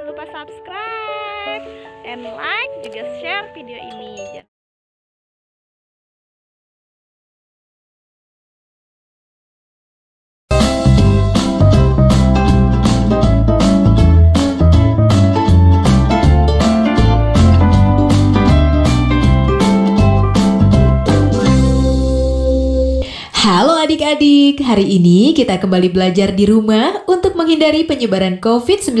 jangan lupa subscribe and like, juga share video ini. Halo adik-adik, hari ini kita kembali belajar di rumah untuk menghindari penyebaran COVID-19.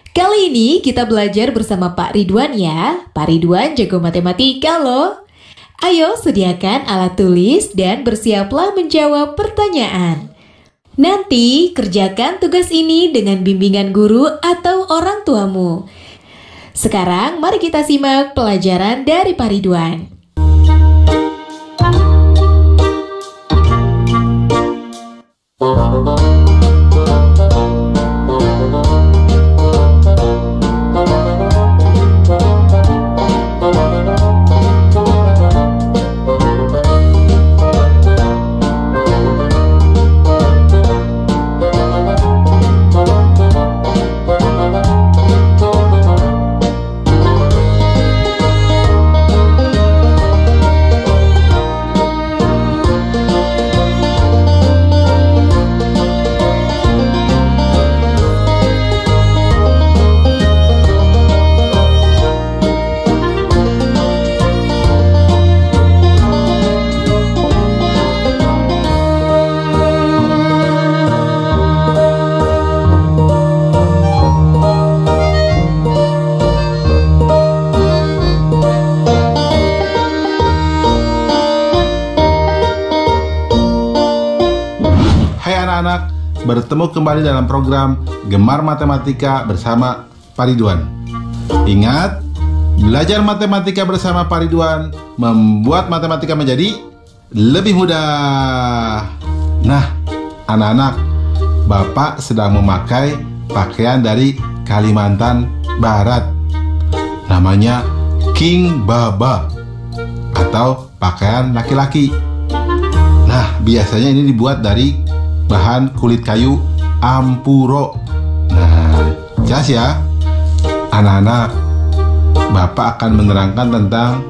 Kali ini kita belajar bersama Pak Ridwan ya. Pak Ridwan jago matematika loh. Ayo sediakan alat tulis dan bersiaplah menjawab pertanyaan. Nanti kerjakan tugas ini dengan bimbingan guru atau orang tuamu. Sekarang mari kita simak pelajaran dari Pak Ridwan. Anak-anak, bertemu kembali dalam program Gemar Matematika bersama Pak Ridwan. Ingat, belajar matematika bersama Pak Ridwan membuat matematika menjadi lebih mudah. Nah, anak-anak, Bapak sedang memakai pakaian dari Kalimantan Barat. Namanya King Baba atau pakaian laki-laki. Nah, biasanya ini dibuat dari bahan kulit kayu ampuro. Nah, jelas ya anak-anak, Bapak akan menerangkan tentang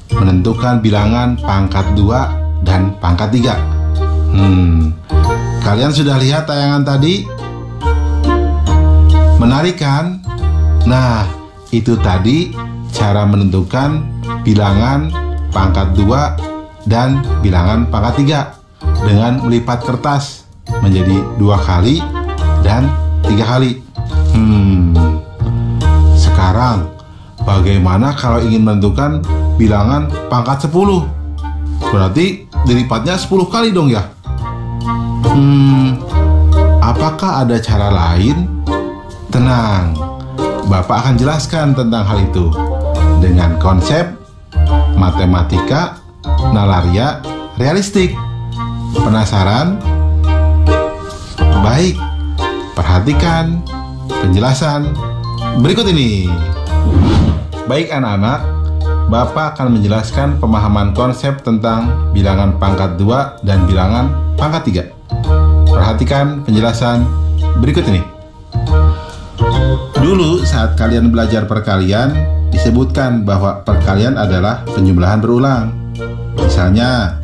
menentukan bilangan pangkat 2 dan pangkat 3. Kalian sudah lihat tayangan tadi? Menarik kan? Nah, itu tadi cara menentukan bilangan pangkat 2 dan bilangan pangkat 3 dengan melipat kertas menjadi 2 kali dan 3 kali. Sekarang bagaimana kalau ingin menentukan bilangan pangkat 10? Berarti dilipatnya 10 kali dong ya. Apakah ada cara lain? Tenang, Bapak akan jelaskan tentang hal itu dengan konsep matematika nalaria realistik. Penasaran? Baik, perhatikan penjelasan berikut ini. Baik anak-anak, Bapak akan menjelaskan pemahaman konsep tentang bilangan pangkat 2 dan bilangan pangkat 3. Perhatikan penjelasan berikut ini. Dulu saat kalian belajar perkalian, disebutkan bahwa perkalian adalah penjumlahan berulang. Misalnya,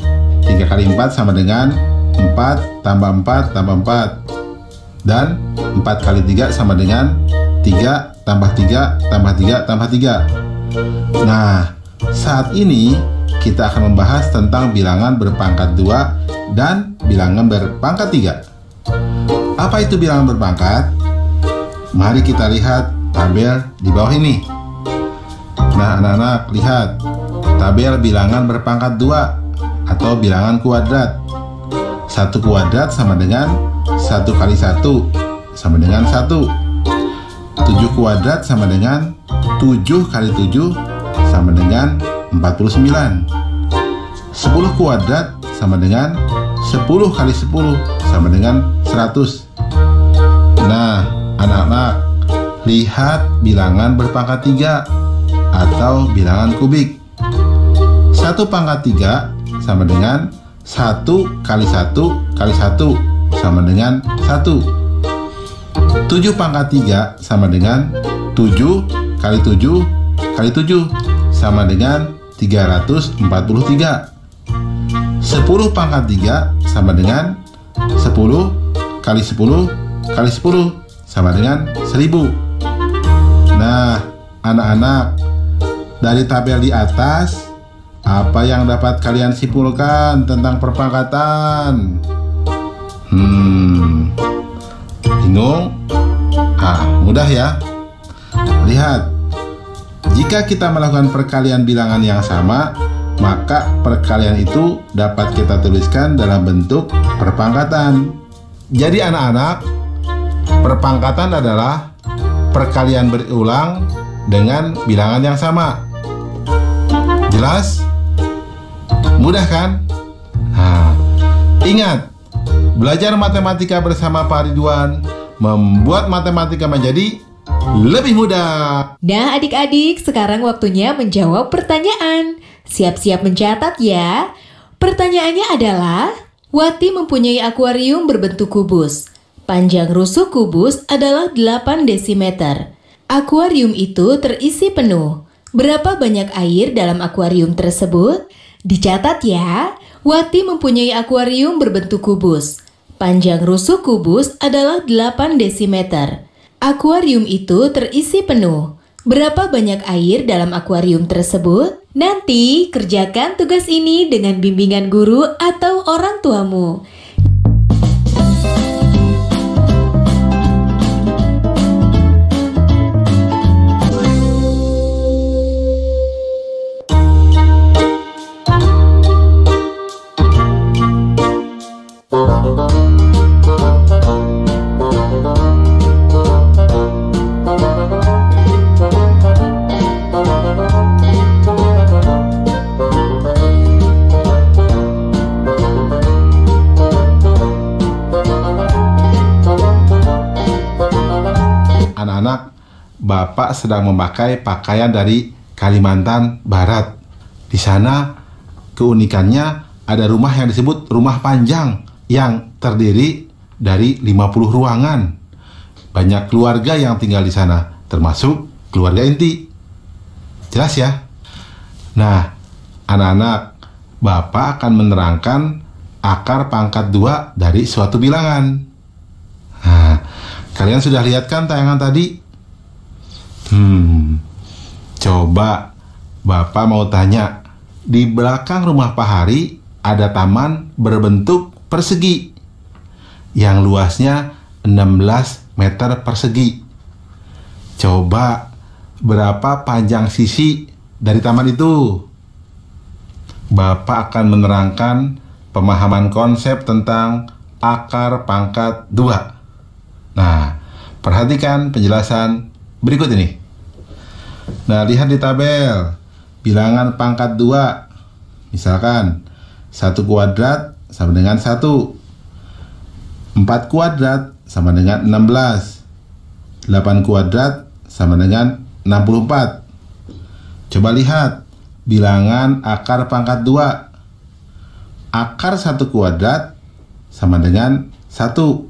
3 kali 4 sama dengan 4 tambah 4 tambah 4. Dan 4 kali 3 sama dengan 3 tambah 3 tambah 3 tambah 3. Nah, saat ini kita akan membahas tentang bilangan berpangkat 2 dan bilangan berpangkat 3. Apa itu bilangan berpangkat? Mari kita lihat tabel di bawah ini. Nah, anak-anak, lihat tabel bilangan berpangkat 2 atau bilangan kuadrat. 1 kuadrat sama dengan 1 kali 1 sama dengan 1. 7 kuadrat sama dengan 7 kali 7 sama dengan 49. 10 kuadrat sama dengan 10 kali 10 sama dengan 100. Nah, anak-anak, lihat bilangan berpangkat 3 atau bilangan kubik. 1 pangkat 3 sama dengan 1 kali 1 kali 1 sama dengan 1. 7 pangkat 3 sama dengan 7 kali 7 kali 7 sama dengan 343. 10 pangkat 3 sama dengan 10 kali 10 kali 10 sama dengan 1000. Nah, anak-anak, dari tabel di atas, apa yang dapat kalian simpulkan tentang perpangkatan? Bingung? Mudah ya. Lihat, jika kita melakukan perkalian bilangan yang sama, maka perkalian itu dapat kita tuliskan dalam bentuk perpangkatan. Jadi anak-anak, perpangkatan adalah perkalian berulang dengan bilangan yang sama. Jelas? Mudah kan? Ingat, belajar matematika bersama Pak Ridwan membuat matematika menjadi lebih mudah. Nah adik-adik, sekarang waktunya menjawab pertanyaan. Siap-siap mencatat ya. Pertanyaannya adalah, Wati mempunyai akuarium berbentuk kubus. Panjang rusuk kubus adalah 8 desimeter. Akuarium itu terisi penuh. Berapa banyak air dalam akuarium tersebut? Dicatat ya, Wati mempunyai akuarium berbentuk kubus. Panjang rusuk kubus adalah 8 desimeter. Akuarium itu terisi penuh. Berapa banyak air dalam akuarium tersebut? Nanti kerjakan tugas ini dengan bimbingan guru atau orang tuamu. Anak-anak, Bapak sedang memakai pakaian dari Kalimantan Barat. Di sana keunikannya ada rumah yang disebut rumah panjang yang terdiri dari 50 ruangan. Banyak keluarga yang tinggal di sana, termasuk keluarga inti. Jelas ya? Nah, anak-anak, Bapak akan menerangkan akar pangkat 2 dari suatu bilangan. Nah, kalian sudah lihat kan tayangan tadi? Coba Bapak mau tanya, di belakang rumah Pak Hari ada taman berbentuk persegi yang luasnya 16 meter persegi. Coba berapa panjang sisi dari taman itu? Bapak akan menerangkan pemahaman konsep tentang akar pangkat 2. Nah, perhatikan penjelasan berikut ini. Nah, lihat di tabel bilangan pangkat 2. Misalkan 1 kuadrat sama dengan 1, 4 kuadrat sama dengan 16, 8 kuadrat sama dengan 64. Coba lihat bilangan akar pangkat 2. Akar 1 kuadrat sama dengan 1.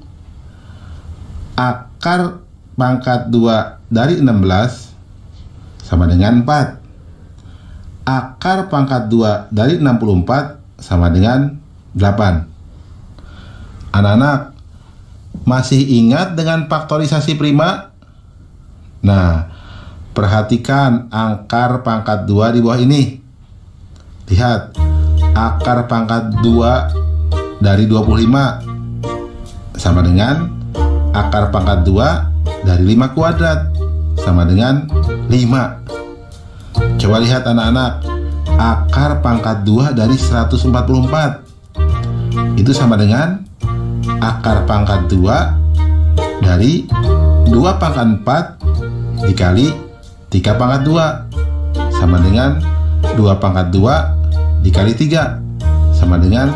Akar pangkat 2 dari 16 sama dengan 4. Akar pangkat 2 dari 64 sama dengan 8. Anak-anak, masih ingat dengan faktorisasi prima? Nah, perhatikan akar pangkat 2 di bawah ini. Lihat, akar pangkat 2 dari 25 sama dengan akar pangkat 2 dari 5 kuadrat sama dengan 5. Coba lihat anak-anak, akar pangkat 2 dari 144 itu sama dengan akar pangkat 2 dari 2 pangkat 4 dikali 3 pangkat 2 sama dengan 2 pangkat 2 dikali 3 sama dengan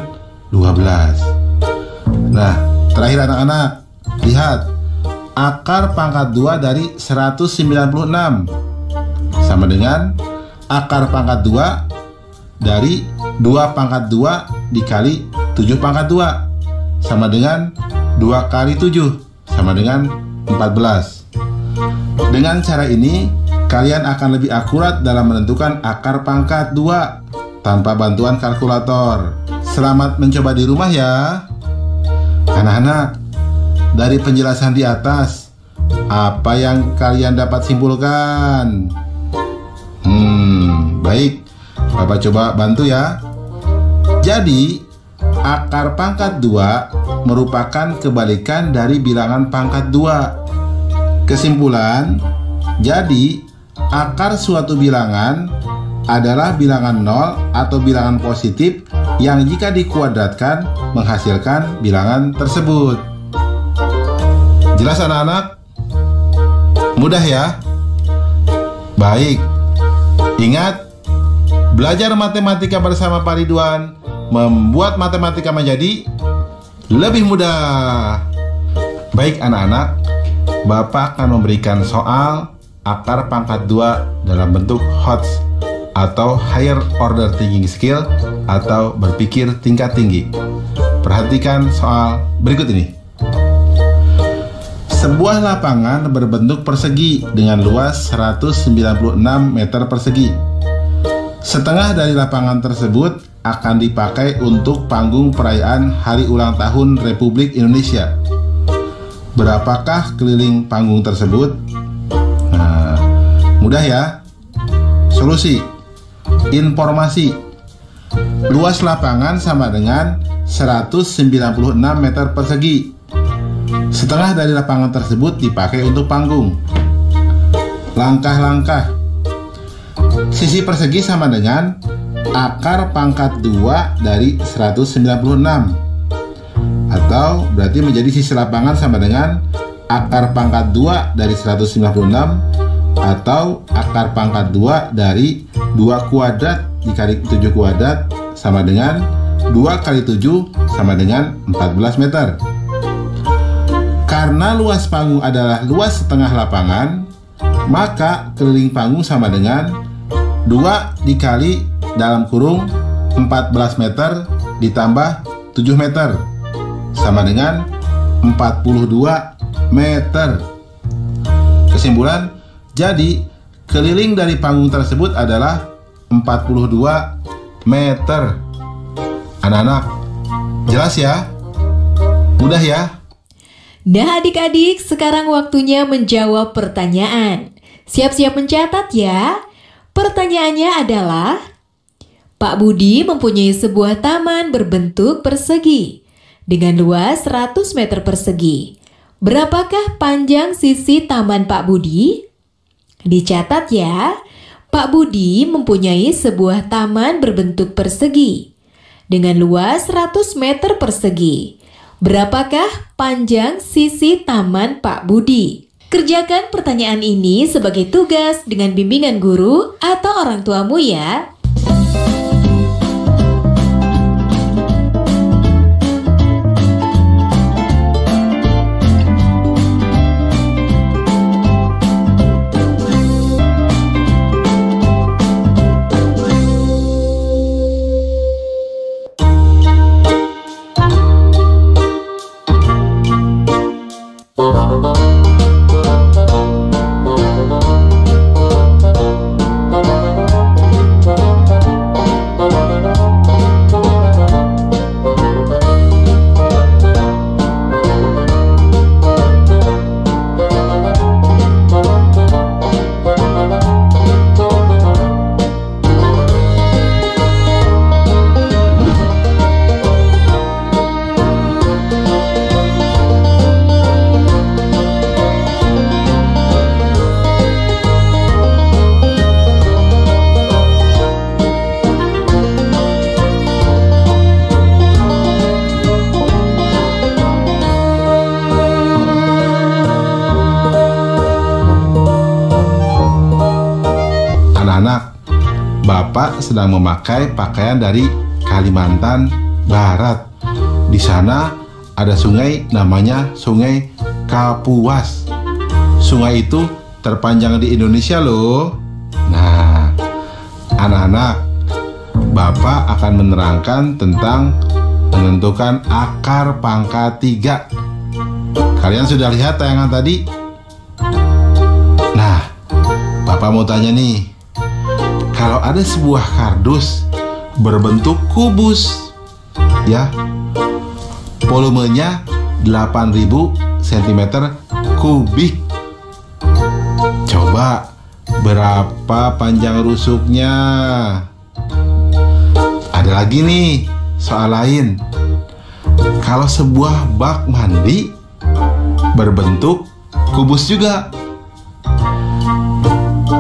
12. Nah, terakhir anak-anak, lihat akar pangkat 2 dari 196 sama dengan akar pangkat 2 dari 2 pangkat 2 dikali 7 pangkat 2 sama dengan 2 kali 7 sama dengan 14. Dengan cara ini, kalian akan lebih akurat dalam menentukan akar pangkat 2 tanpa bantuan kalkulator. Selamat mencoba di rumah ya. Anak-anak, dari penjelasan di atas, apa yang kalian dapat simpulkan? Baik, Bapak coba bantu ya. Jadi, akar pangkat 2 merupakan kebalikan dari bilangan pangkat 2. Kesimpulan, jadi akar suatu bilangan adalah bilangan 0 atau bilangan positif yang jika dikuadratkan menghasilkan bilangan tersebut. Jelas anak-anak? Mudah ya? Baik. Ingat, belajar matematika bersama Pak Ridwan membuat matematika menjadi lebih mudah. Baik anak-anak, Bapak akan memberikan soal akar pangkat 2 dalam bentuk HOTS atau Higher Order Thinking Skill atau berpikir tingkat tinggi. Perhatikan soal berikut ini. Sebuah lapangan berbentuk persegi dengan luas 196 meter persegi. Setengah dari lapangan tersebut akan dipakai untuk panggung perayaan Hari Ulang Tahun Republik Indonesia. Berapakah keliling panggung tersebut? Nah, mudah ya. Solusi. Informasi. Luas lapangan sama dengan 196 meter persegi. Setengah dari lapangan tersebut dipakai untuk panggung. Langkah-langkah. Sisi persegi sama dengan akar pangkat 2 dari 196. Atau berarti menjadi sisi lapangan sama dengan akar pangkat 2 dari 196 atau akar pangkat 2 dari 2 kuadrat dikali 7 kuadrat sama dengan 2 kali 7 sama dengan 14 meter. Karena luas panggung adalah luas setengah lapangan, maka keliling panggung sama dengan 2 dikali dalam kurung 14 meter ditambah 7 meter sama dengan 42 meter. Kesimpulan, jadi keliling dari panggung tersebut adalah 42 meter. Anak-anak, jelas ya? Mudah ya? Nah adik-adik, sekarang waktunya menjawab pertanyaan. Siap-siap mencatat ya. Pertanyaannya adalah, Pak Budi mempunyai sebuah taman berbentuk persegi dengan luas 100 meter persegi. Berapakah panjang sisi taman Pak Budi? Dicatat ya, Pak Budi mempunyai sebuah taman berbentuk persegi dengan luas 100 meter persegi. Berapakah panjang sisi taman Pak Budi? Kerjakan pertanyaan ini sebagai tugas dengan bimbingan guru atau orang tuamu ya. Bapak sedang memakai pakaian dari Kalimantan Barat. Di sana ada sungai namanya Sungai Kapuas. Sungai itu terpanjang di Indonesia loh. Nah, anak-anak, Bapak akan menerangkan tentang menentukan akar pangkat 3. Kalian sudah lihat tayangan tadi? Nah, Bapak mau tanya nih, kalau ada sebuah kardus berbentuk kubus, ya, volumenya 8.000 cm kubik. Coba berapa panjang rusuknya? Ada lagi nih soal lain. Kalau sebuah bak mandi berbentuk kubus juga,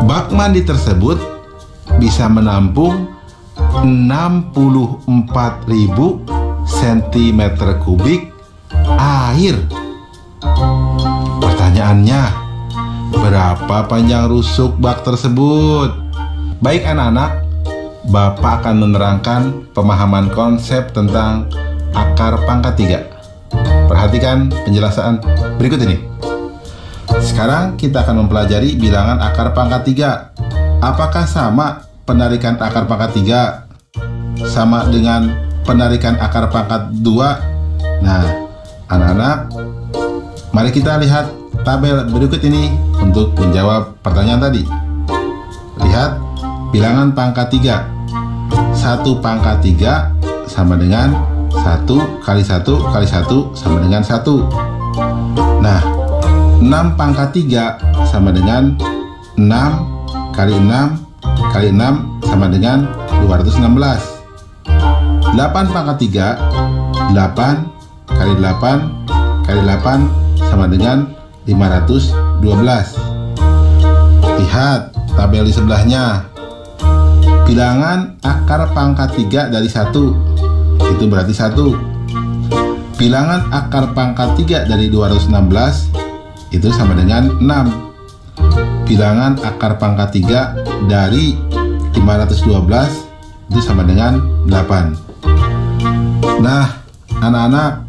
bak mandi tersebut bisa menampung 64.000 cm kubik air. Pertanyaannya, berapa panjang rusuk bak tersebut? Baik anak-anak, Bapak akan menerangkan pemahaman konsep tentang akar pangkat 3. Perhatikan penjelasan berikut ini. Sekarang kita akan mempelajari bilangan akar pangkat 3. Apakah sama penarikan akar pangkat 3 sama dengan penarikan akar pangkat 2? Nah, anak-anak, mari kita lihat tabel berikut ini untuk menjawab pertanyaan tadi. Lihat bilangan pangkat 3. 1 pangkat 3 sama dengan 1 kali 1 kali 1 sama dengan 1. Nah, 6 pangkat 3 sama dengan 6 kali 6 kali 6 sama dengan 216. 8 pangkat 3, 8 kali 8 kali 8 sama dengan 512. Lihat tabel di sebelahnya. Bilangan akar pangkat 3 dari 1, itu berarti 1. Bilangan akar pangkat 3 dari 216, itu sama dengan 6. Bilangan akar pangkat 3 dari 512, itu sama dengan 8. Nah, anak-anak,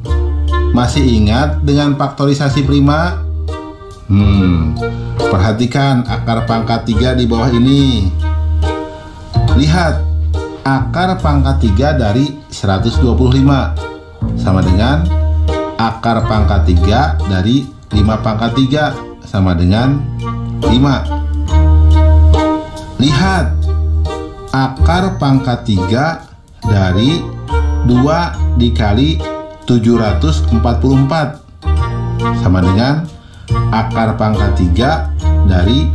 masih ingat dengan faktorisasi prima? Perhatikan akar pangkat 3 di bawah ini. Lihat, akar pangkat 3 dari 125 sama dengan akar pangkat 3 dari 5 pangkat 3 sama dengan 5. Lihat, akar pangkat 3 dari 2 dikali 744 sama dengan akar pangkat 3 dari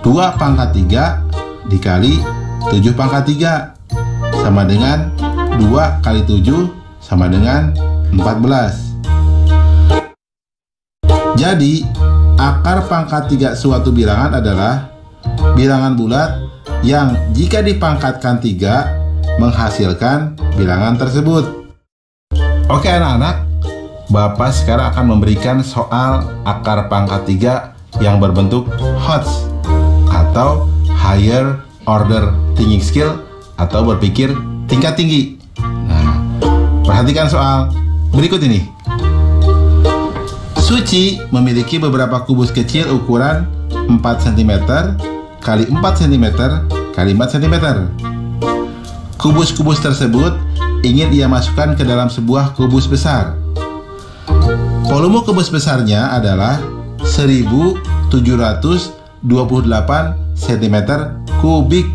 2 pangkat 3 dikali 7 pangkat 3 sama dengan 2 kali 7 sama dengan 14. Jadi, akar pangkat 3 suatu bilangan adalah bilangan bulat yang jika dipangkatkan 3 menghasilkan bilangan tersebut. Oke anak-anak, Bapak sekarang akan memberikan soal akar pangkat 3 yang berbentuk HOTS atau Higher Order Thinking Skill atau berpikir tingkat tinggi. Nah, perhatikan soal berikut ini. Suci memiliki beberapa kubus kecil ukuran 4 cm kali 4 cm kali 4 cm. Kubus-kubus tersebut ingin ia masukkan ke dalam sebuah kubus besar. Volume kubus besarnya adalah 1728 cm kubik.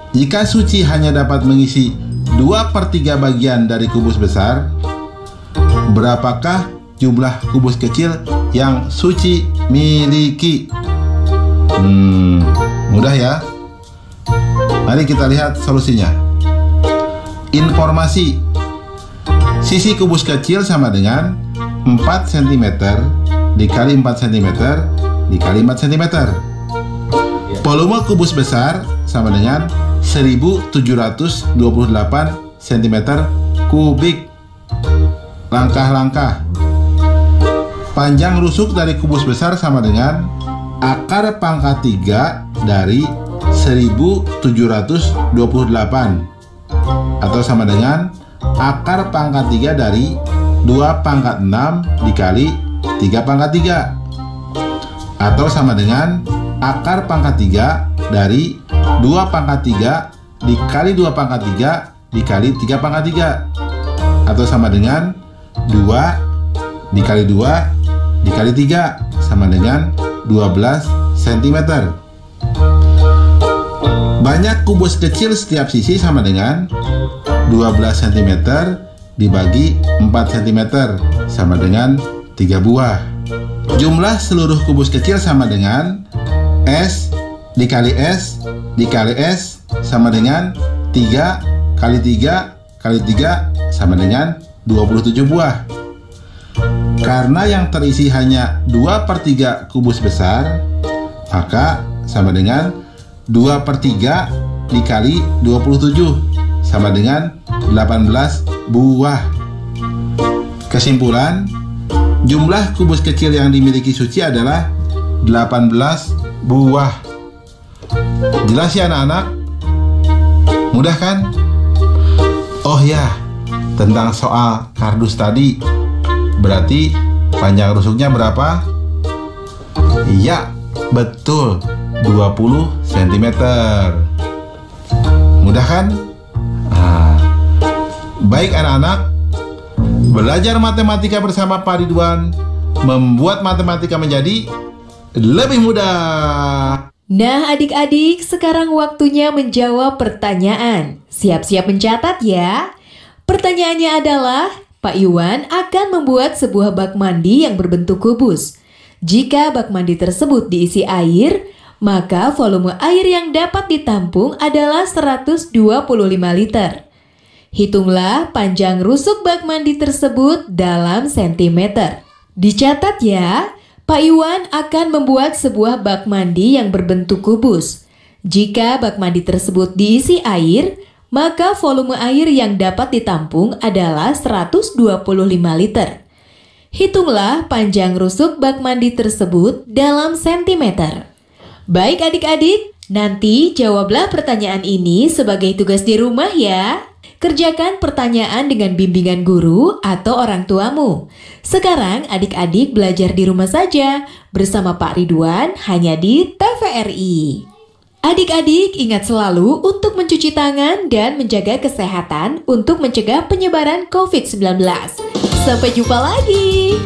Jika Suci hanya dapat mengisi 2/3 bagian dari kubus besar, berapakah jumlah kubus kecil yang Suci miliki? Mudah ya. Mari kita lihat solusinya. Informasi. Sisi kubus kecil sama dengan 4 cm dikali 4 cm dikali 4 cm. Volume kubus besar sama dengan 1728 cm kubik. Langkah-langkah. Panjang rusuk dari kubus besar sama dengan akar pangkat 3 dari 1728 atau sama dengan akar pangkat 3 dari 2 pangkat 6 dikali 3 pangkat 3 atau sama dengan akar pangkat 3 dari 2 pangkat 3 dikali 2 pangkat 3 dikali 3 pangkat 3 atau sama dengan 2 dikali 2 dikali 3 sama dengan 12 cm. Banyak kubus kecil setiap sisi sama dengan 12 cm dibagi 4 cm sama dengan 3 buah. Jumlah seluruh kubus kecil sama dengan S dikali S dikali S sama dengan 3 kali 3 kali 3 sama dengan 27 buah. Karena yang terisi hanya 2/3 kubus besar, maka sama dengan 2/3 dikali 27 sama dengan 18 buah. Kesimpulan, jumlah kubus kecil yang dimiliki Suci adalah 18 buah. Jelas ya anak-anak? Mudah kan? Oh ya, tentang soal kardus tadi, berarti panjang rusuknya berapa? Iya, betul, 20 cm. Mudah kan? Baik anak-anak, belajar matematika bersama Pak Ridwan membuat matematika menjadi lebih mudah. Nah adik-adik, sekarang waktunya menjawab pertanyaan. Siap-siap mencatat ya. Pertanyaannya adalah, Pak Iwan akan membuat sebuah bak mandi yang berbentuk kubus. Jika bak mandi tersebut diisi air, maka volume air yang dapat ditampung adalah 125 liter. Hitunglah panjang rusuk bak mandi tersebut dalam sentimeter. Dicatat ya, Pak Iwan akan membuat sebuah bak mandi yang berbentuk kubus. Jika bak mandi tersebut diisi air, maka volume air yang dapat ditampung adalah 125 liter. Hitunglah panjang rusuk bak mandi tersebut dalam sentimeter. Baik adik-adik, nanti jawablah pertanyaan ini sebagai tugas di rumah ya. Kerjakan pertanyaan dengan bimbingan guru atau orang tuamu. Sekarang adik-adik belajar di rumah saja bersama Pak Ridwan hanya di TVRI. Adik-adik ingat selalu untuk mencuci tangan dan menjaga kesehatan untuk mencegah penyebaran COVID-19. Sampai jumpa lagi.